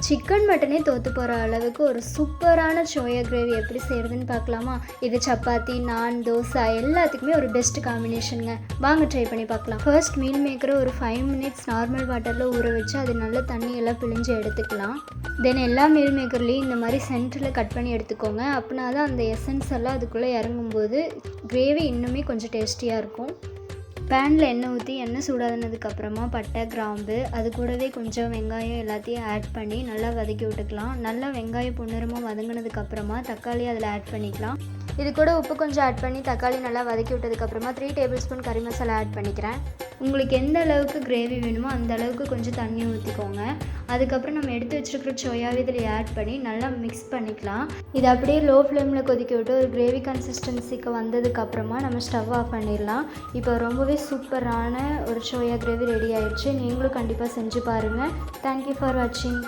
Chicken மட்டனே தோற்று போகிற அளவுக்கு ஒரு சூப்பரான சோயா கிரேவி எப்படி செய்கிறதுன்னு பார்க்கலாமா? இது சப்பாத்தி, நான், தோசை எல்லாத்துக்குமே ஒரு பெஸ்ட் காம்பினேஷனுங்க. வாங்க ட்ரை பண்ணி பார்க்கலாம். ஃபர்ஸ்ட் மீல் மேக்கரை ஒரு 5 மினிட்ஸ் நார்மல் வாட்டரில் ஊற வச்சு அது நல்ல தண்ணியெல்லாம் பிழிஞ்சு எடுத்துக்கலாம். தென் எல்லா மீல் மேக்கர்லேயும் இந்த மாதிரி சென்டரில் கட் பண்ணி எடுத்துக்கோங்க. அப்படின்னா தான் அந்த எசன்ஸ் எல்லாம் அதுக்குள்ளே இறங்கும்போது கிரேவி இன்னுமே கொஞ்சம் டேஸ்டியாக இருக்கும். பேனில் எண்ணெய் ஊற்றி எண்ணெய் சூடானதுக்கப்புறமா பட்டை, கிராம்பு, அது கூடவே கொஞ்சம் வெங்காயம் எல்லாத்தையும் ஆட் பண்ணி நல்லா வதக்கி விட்டுக்கலாம். நல்லா வெங்காயம் பொன்னிறமாக வதங்கினதுக்கப்புறமா தக்காளி அதில் ஆட் பண்ணிக்கலாம். இது கூட உப்பு கொஞ்சம் ஆட் பண்ணி தக்காளி நல்லா வதக்கி விட்டதுக்கப்புறமா 3 டேபிள் ஸ்பூன் கறி மசாலா ஆட் பண்ணிக்கிறேன். உங்களுக்கு எந்த அளவுக்கு கிரேவி வேணுமோ அந்த அளவுக்கு கொஞ்சம் தண்ணி ஊற்றிக்கோங்க. அதுக்கப்புறம் நம்ம எடுத்து வச்சுருக்கிற சோயாவை இதில் ஆட் பண்ணி நல்லா மிக்ஸ் பண்ணிக்கலாம். இது அப்படியே லோ ஃப்ளேமில் கொதிக்க விட்டு ஒரு கிரேவி கன்சிஸ்டன்சிக்கு வந்ததுக்கப்புறமா நம்ம ஸ்டவ் ஆஃப் பண்ணிடலாம். இப்போ ரொம்பவே சூப்பரான ஒரு சோயா கிரேவி ரெடி ஆயிடுச்சு. நீங்களும் கண்டிப்பாக செஞ்சு பாருங்கள். தேங்க்யூ ஃபார் வாட்சிங்.